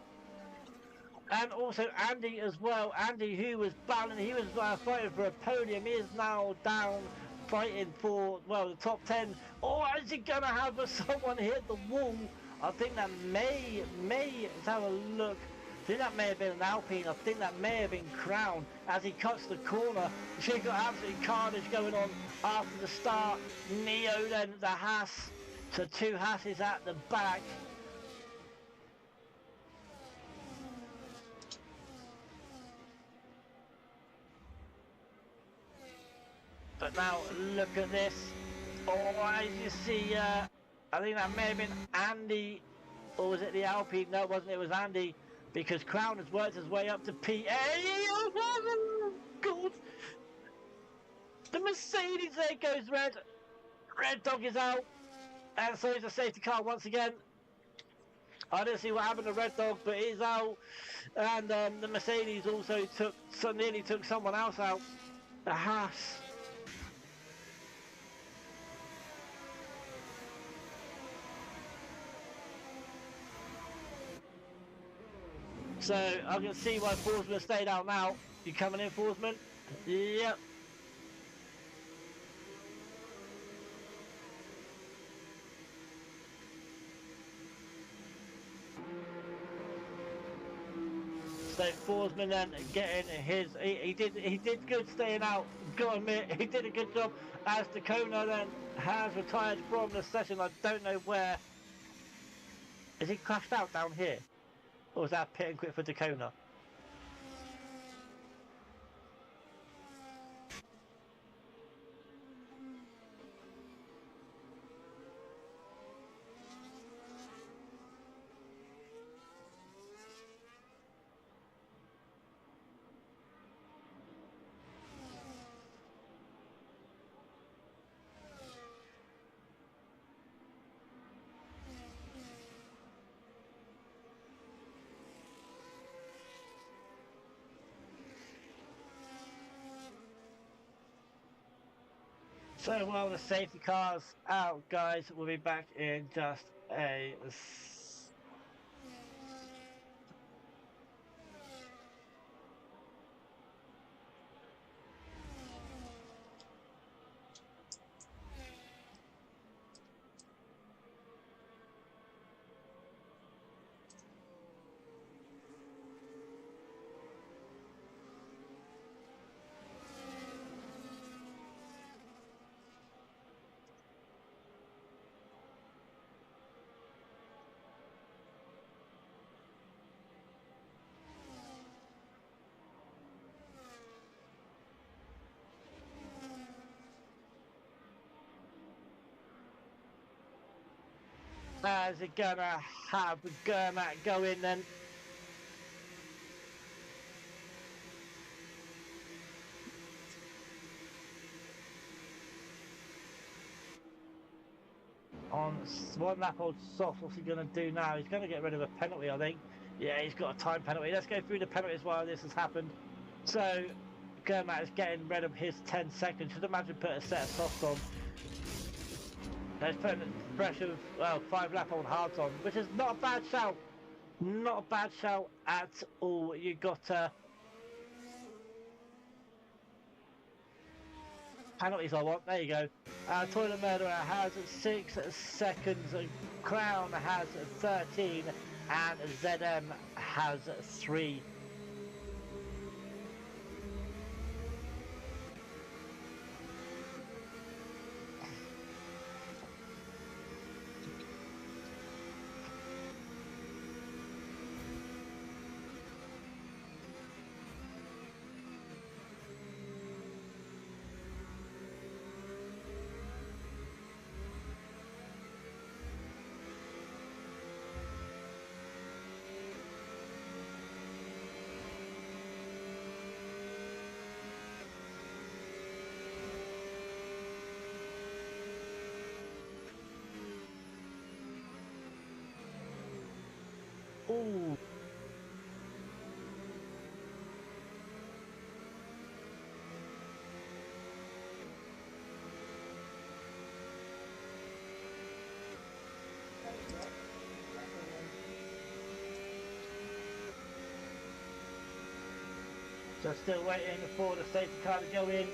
And also Andy as well. Andy, who was battling, he was fighting for a podium. He is now down fighting for, well, the top 10. Or is he going to have someone hit the wall? I think that may, let's have a look. I think that may have been an Alpine. I think that may have been Crown as he cuts the corner. She's got absolutely carnage going on after the start. Neo then, the Haas. So two Haas's at the back. But now look at this. Oh, as you see, I think that may have been Andy, or was it the Alpine? No, it wasn't. It was Andy, because Crown has worked his way up to PA. Oh, God. The Mercedes, there goes Red. Red Dog is out. And so is the safety car once again. I don't see what happened to Red Dog, but he's out. And the Mercedes also nearly took someone else out. The Haas. So I can see why Forsman stayed out now. You coming in, Forsman? Yep. So Forsman then getting his, he did good staying out. Gotta admit, he did a good job. As Dacona then has retired from the session. I don't know where. Is he crashed out down here, or was that pit and quit for Dacona? So while the safety car's out, guys, we'll be back in just a. How's it gonna have Gurmat go in then? On one lap old soft, what's he gonna do now? He's gonna get rid of a penalty, I think. Yeah, he's got a time penalty. Let's go through the penalties while this has happened. So Gurmat is getting rid of his 10 seconds. Should imagine put a set of softs on. He's putting the pressure of, well, 5 lap old hards on, which is not a bad shout. Not a bad shout at all. You got penalties I want. There you go. Toilet Murderer has 6 seconds. Crown has 13, and ZM has 3. Ooh. So still waiting for the safety car to go in.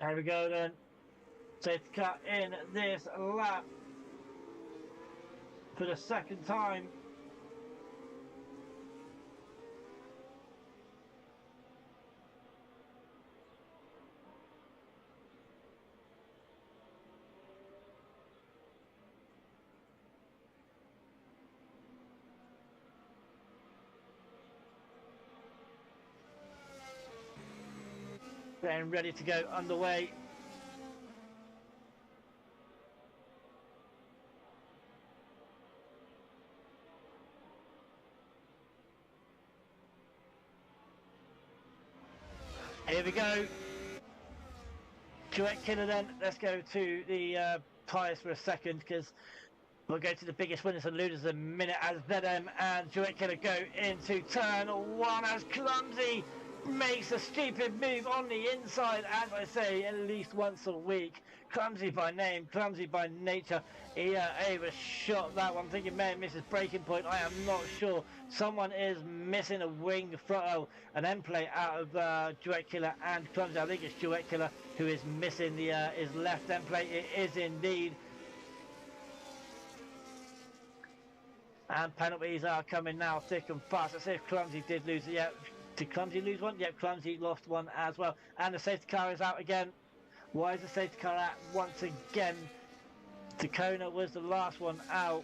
There we go then. Safety car in this lap for the second time. Then ready to go underway. Here we go. Duet killer then. Let's go to the tyres for a second because we'll go to the biggest winners and losers in a minute as ZM and Duet Killer go into turn one as Clumsy makes a stupid move on the inside, as I say, at least once a week. Clumsy by name, clumsy by nature. He overshot that one, thinking may have missed his braking point. I am not sure. Someone is missing a wing throttle, an end plate out of Duet Killer and Clumsy. I think it's Duet Killer who is missing the his left end plate. It is indeed. And penalties are coming now thick and fast. I say if Clumsy did lose it. Yeah, did Clumsy lose one? Yep, Clumsy lost one as well. And the safety car is out again. Why is the safety car out once again? Tacona was the last one out.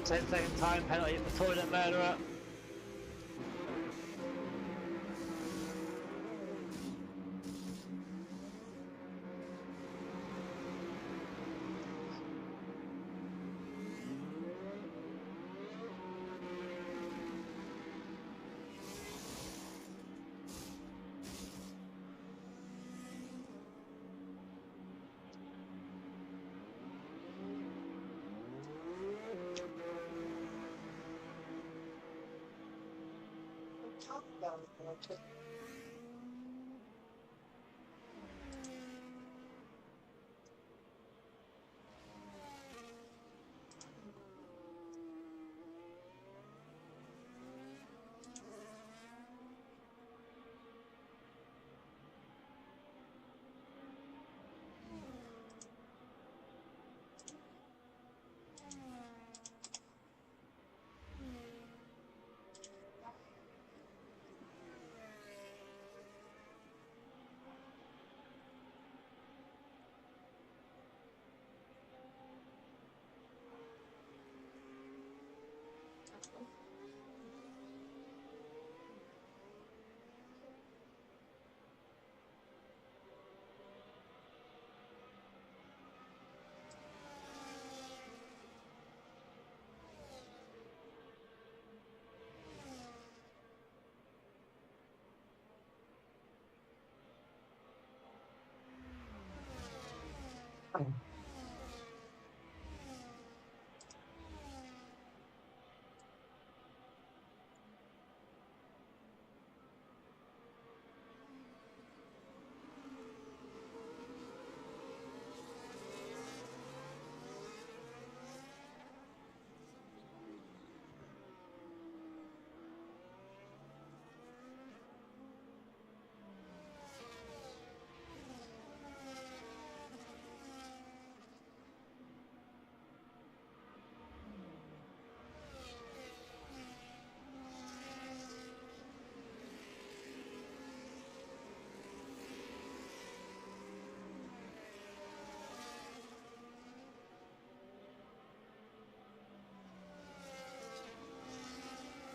Second time penalty for toilet murderer.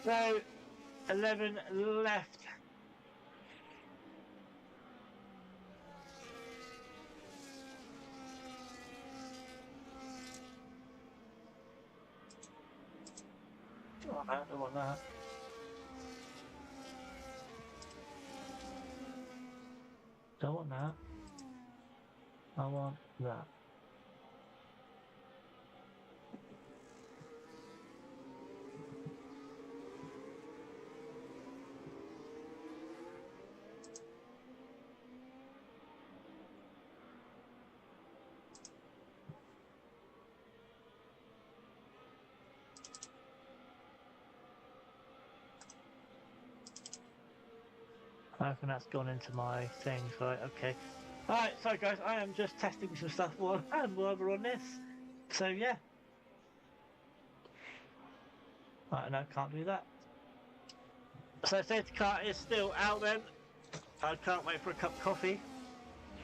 So 11 left. Oh, I don't want that. Don't want that. I want that. I think that's gone into my things, right? Okay. Alright, so guys, I am just testing some stuff while we're on this. So yeah. Right, no, can't do that. So safety car is still out then. I can't wait for a cup of coffee.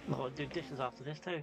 I've got to do dishes after this too.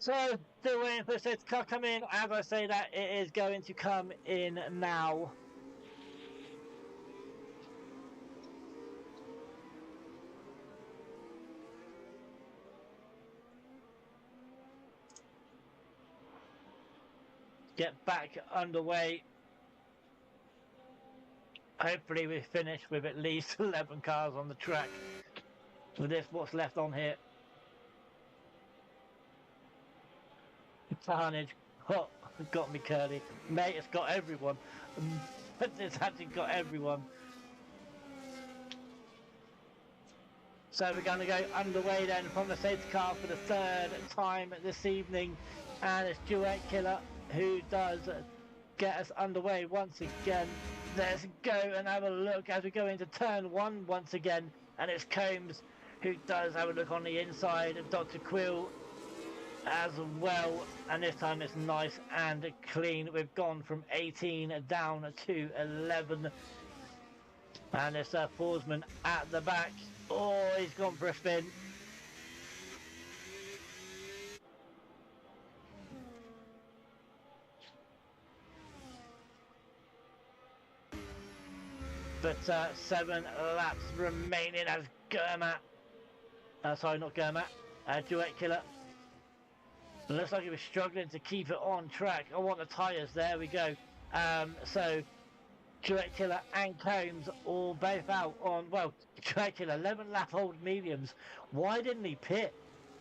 So, still waiting for the safety car to come in. As I say that, it is going to come in now. Get back underway. Hopefully we finish with at least 11 cars on the track. With this, what's left on here. Carnage. Oh, it got me, Curly. Mate, it's got everyone. It's actually got everyone. So we're going to go underway then from the safety car for the third time this evening. And it's Duet Killer who does get us underway once again. Let's go and have a look as we go into turn one once again. And it's Combs who does have a look on the inside of Dr. Quill as well, and this time it's nice and clean. We've gone from 18 down to 11, and it's Forsman at the back. Oh, he's gone for a spin. But 7 laps remaining as Gurmat, sorry, not Gurmat, Duet Killer. It looks like he was struggling to keep it on track. I want the tyres, there we go. So, Duet Killer and Combs all both out on, well, Duet Killer, 11 lap old mediums. Why didn't he pit?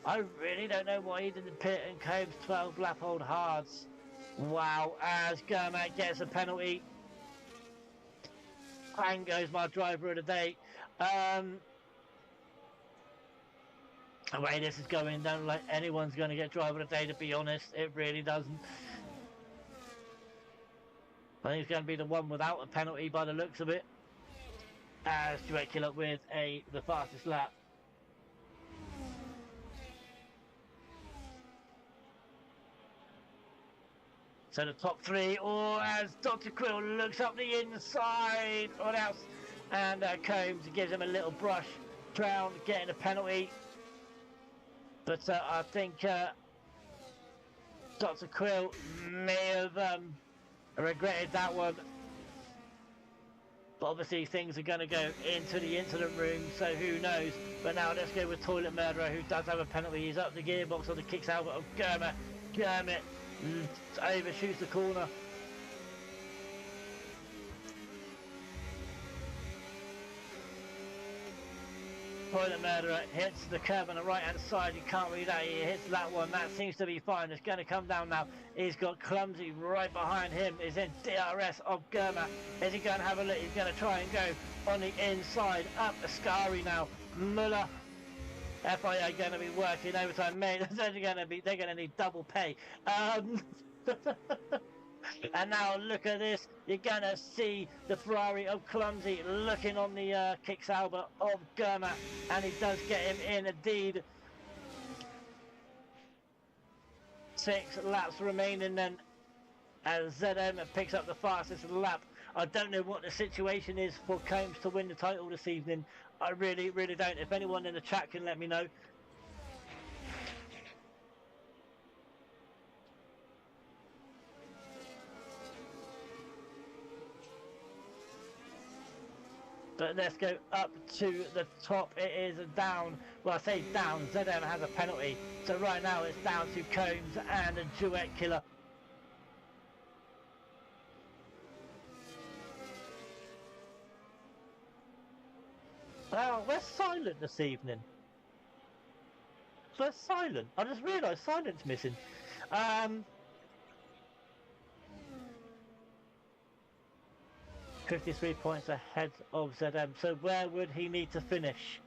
I really don't know why he didn't pit, and Combs 12 lap old hards. Wow, as Gurmat gets a penalty. And goes my driver of the day. The way this is going, don't like anyone's going to get driver of the day, to be honest. It really doesn't. I think it's going to be the one without a penalty by the looks of it. As Duet Killer with the fastest lap. So the top three, or as Dr. Quill looks up the inside, what else? And Combs gives him a little brush, Brown getting a penalty. But I think Dr. Quill may have regretted that one. But obviously things are going to go into the incident room, so who knows. But now let's go with Toilet Murderer, who does have a penalty. He's up the gearbox on the kicks out of Gurma. Gurmit overshoots the corner. Toilet Murderer hits the curb on the right hand side. You can't read that. He hits that one. That seems to be fine. It's going to come down now. He's got Clumsy right behind him. Is in DRS of Gurma. Is he going to have a look? He's going to try and go on the inside. Up Ascari now. Muller. FIA going to be working overtime. Mate, they're going to need double pay. And now look at this, you're going to see the Ferrari of Clumsy looking on the kicks Albert of Gurma, and he does get him in indeed. 6 laps remaining then, and ZM picks up the fastest lap. I don't know what the situation is for Combs to win the title this evening. I really don't. If anyone in the chat can let me know. But let's go up to the top. It is down. Well, I say down. ZM has a penalty. So right now it's down to Combs and a Duet Killer. Oh, we're silent this evening. We're silent. I just realised silent's missing. 53 points ahead of ZM. So where would he need to finish?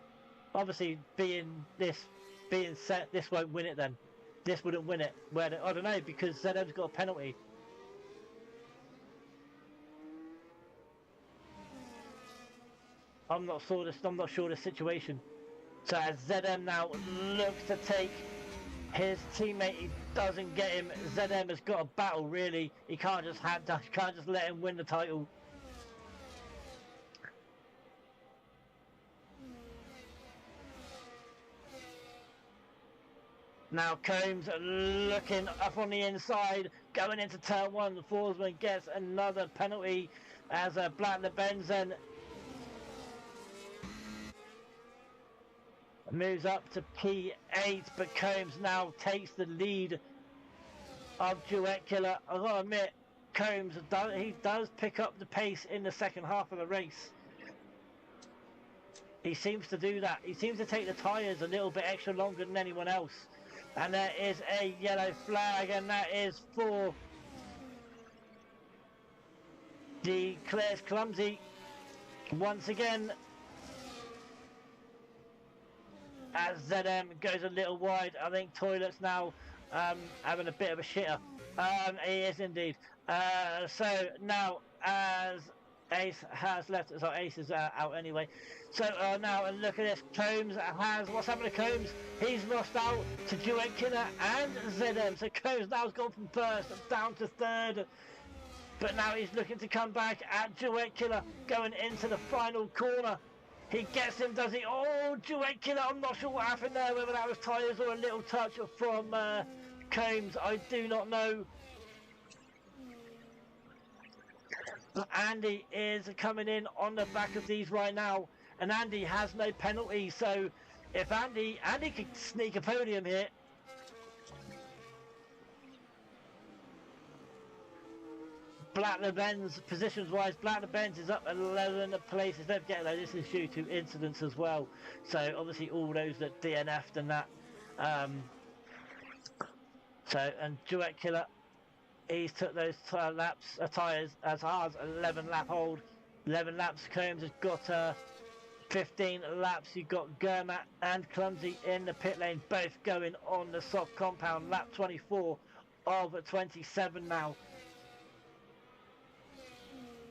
Obviously, being set, this won't win it then. This wouldn't win it. I don't know, because ZM's got a penalty. I'm not sure the situation. So as ZM now looks to take his teammate, he doesn't get him. ZM has got a battle really. He can't just let him win the title. Now Combs looking up on the inside, going into turn 1. The Forsman gets another penalty as Blattner Benzen moves up to P8, but Combs now takes the lead of Duet Killer. I've got to admit, Combs does pick up the pace in the second half of the race. He seems to do that. He seems to take the tyres a little bit extra longer than anyone else. And there is a yellow flag, and that is for declares Clumsy once again. As ZM goes a little wide, I think Toilet's now having a bit of a shitter. He is indeed. So now as Ace has left, so Ace is out anyway. So now and look at this, Combs has, what's happened to Combs? He's lost out to Duet Killer and ZM. So Combs now has gone from first down to third. But now he's looking to come back at Duet Killer going into the final corner. He gets him, does he? Oh, Duet Killer, I'm not sure what happened there, whether that was tyres or a little touch from Combs, I do not know. But Andy is coming in on the back of these right now, and Andy has no penalty, so if Andy could sneak a podium here. Blattner Benz, positions wise, Blattner Benz is up 11 places. Don't forget though, this is due to incidents as well. So obviously all those that DNF'd and that. And Duet Killer, he's took those tyres as hard as 11 lap hold. 11 laps, Combs has got 15 laps. You've got Gurmat and Clumsy in the pit lane, both going on the soft compound. Lap 24 of 27 now.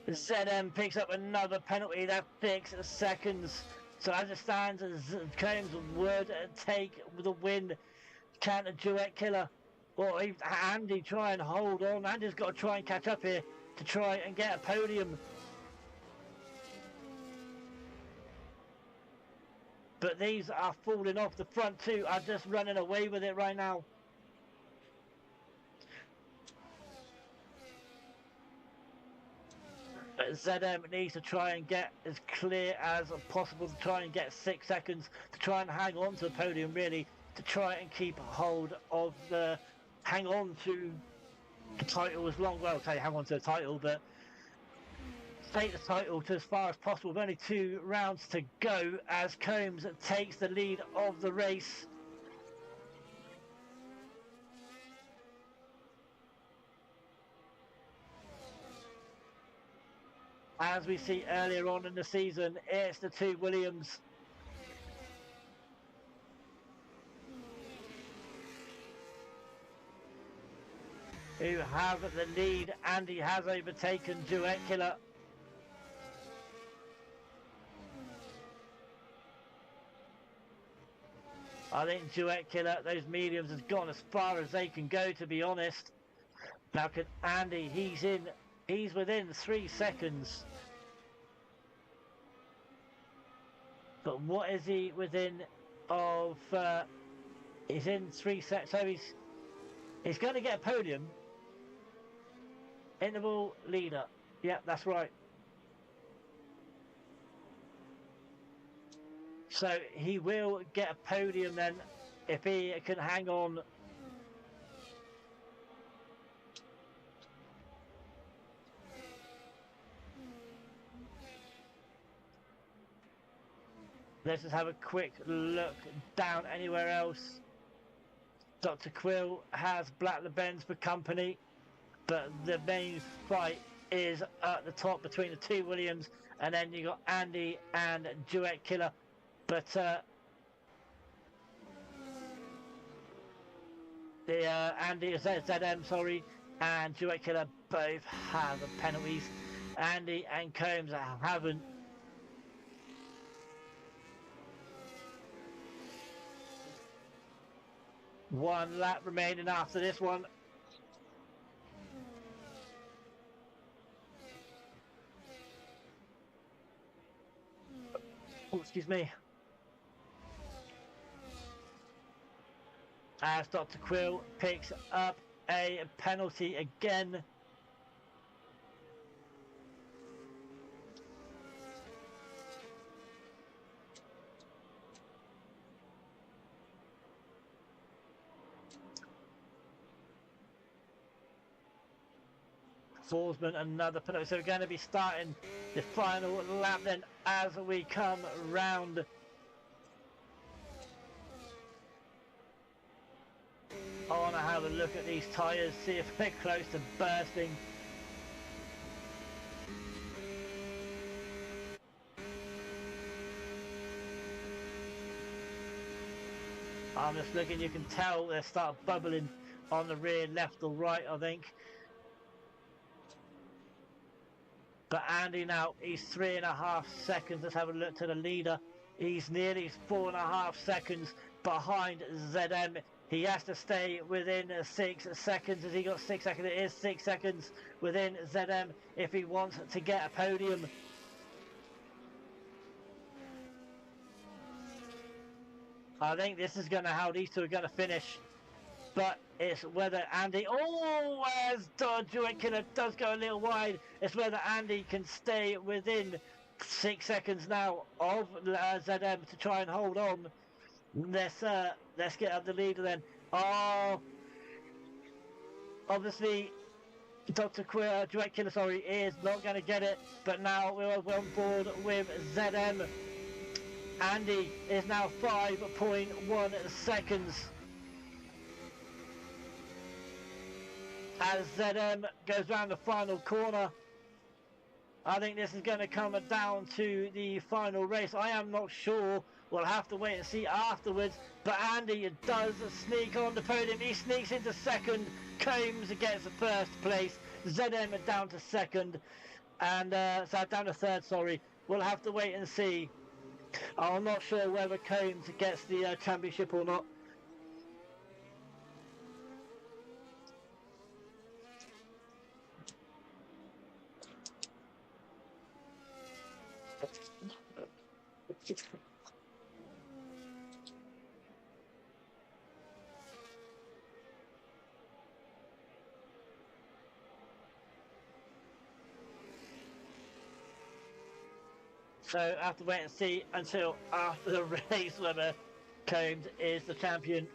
ZM picks up another penalty, that's 6 seconds. So as it stands, Combs would take the win. Can a Duet Killer or Andy try and hold on? Andy's got to try and catch up here to try and get a podium. But these are falling off. The front two are just running away with it right now. ZM needs to try and get as clear as possible to try and get 6 seconds to try and hang on to the podium, really, to try and keep hold of the, hang on to the title as long, well, I'll tell you hang on to the title, but take the title to as far as possible with only 2 rounds to go as Combs takes the lead of the race. As we see earlier on in the season, it's the 2 Williams. Who have the lead. Andy has overtaken Duet Killer. I think Duet Killer, those mediums, has gone as far as they can go, to be honest. Now can Andy, he's within 3 seconds. But what is he within of, he's in 3 seconds, so he's going to get a podium. Interval leader, yeah, that's right. So he will get a podium then, if he can hang on. Let's just have a quick look down anywhere else. Dr. Quill has blacked the Benz for Comminty, but the main fight is at the top between the 2 Williams, and then you got Andy and Duet Killer. But the Andy, ZM, sorry, and Duet Killer both have penalties. Andy and Combs haven't. One lap remaining after this one. Oh, excuse me. As Dr. Quill picks up a penalty again. Forsman another penalty, so we're going to be starting the final lap then as we come round. I want to have a look at these tyres, see if they're close to bursting. I'm just looking, you can tell they start bubbling on the rear left or right, I think. But Andy now, he's 3.5 seconds. Let's have a look to the leader. He's nearly 4.5 seconds behind ZM. He has to stay within 6 seconds. Has he got 6 seconds? It is 6 seconds within ZM if he wants to get a podium. I think this is going to how these 2 are going to finish. But it's whether Andy, oh, as Duet Killer does go a little wide, it's whether Andy can stay within 6 seconds now of ZM to try and hold on. Let's get up the leader then. Oh, obviously Dr. Duet Killer, sorry, is not going to get it, but now we're on board with ZM. Andy is now 5.1 seconds. As ZM goes round the final corner. I think this is going to come down to the final race. I am not sure. We'll have to wait and see afterwards. But Andy does sneak on the podium. He sneaks into second. Combs gets the first place. ZM is down to second. And so down to third, sorry. We'll have to wait and see. I'm not sure whether Combs gets the championship or not. So I have to wait and see until after the race whether Combs is the champion.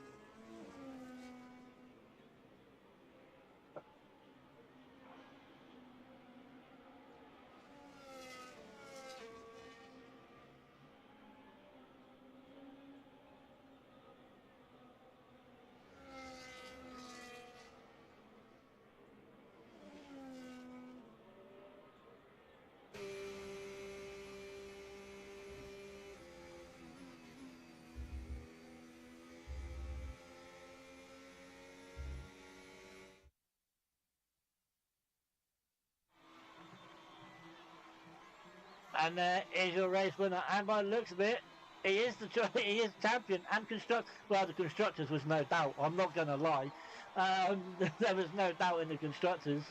And there is your race winner, and by the looks of it, he is he is champion and the constructors was no doubt. I'm not going to lie, there was no doubt in the constructors.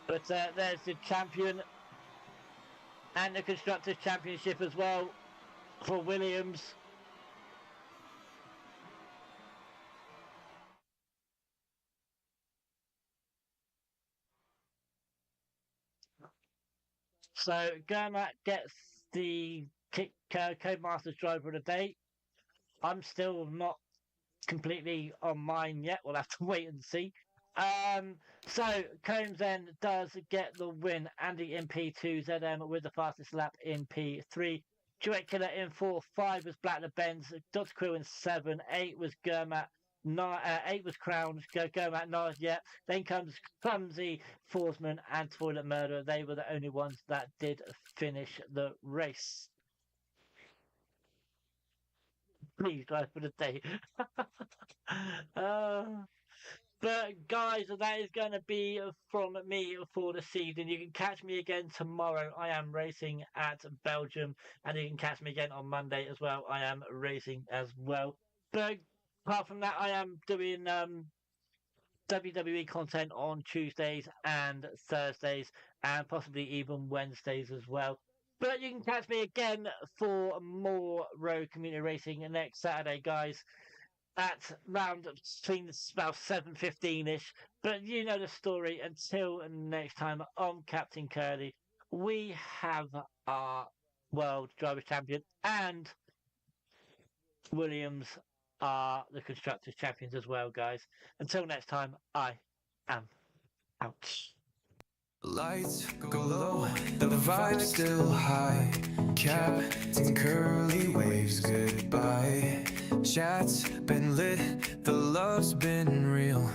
But there's the champion and the constructors championship as well for Williams. So Gernot gets the Codemasters Driver of the Day. I'm still not completely on mine yet. We'll have to wait and see. So Combs then does get the win. Andy in P2, ZM with the fastest lap in P3. Duet Killer in 4, 5 was Black the Benz, Dr. Quill in 7, 8 was Gurmat, 8 was Crown, Gurmat 9, yeah. Then comes Clumsy, Forsman and Toilet Murder. They were the only ones that did finish the race. Please drive for the day. But guys, that is going to be from me for this evening. You can catch me again tomorrow. I am racing at Belgium, and you can catch me again on Monday as well. I am racing as well. But apart from that, I am doing WWE content on Tuesdays and Thursdays, and possibly even Wednesdays as well. But you can catch me again for more Road Community Racing next Saturday, guys, at round between about 7:15ish. But you know the story. Until next time, I'm Captain Curly. We have our World Drivers Champion, and Williams are the Constructors Champions as well, guys. Until next time, I am out. Lights go low, the vibe's still high. Captain Curly waves goodbye. Chat's been lit, the love's been real.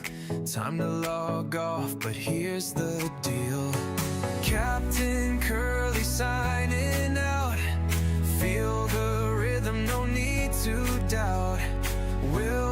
Time to log off, but here's the deal. Captain Curly signing out. Feel the rhythm, no need to doubt. We'll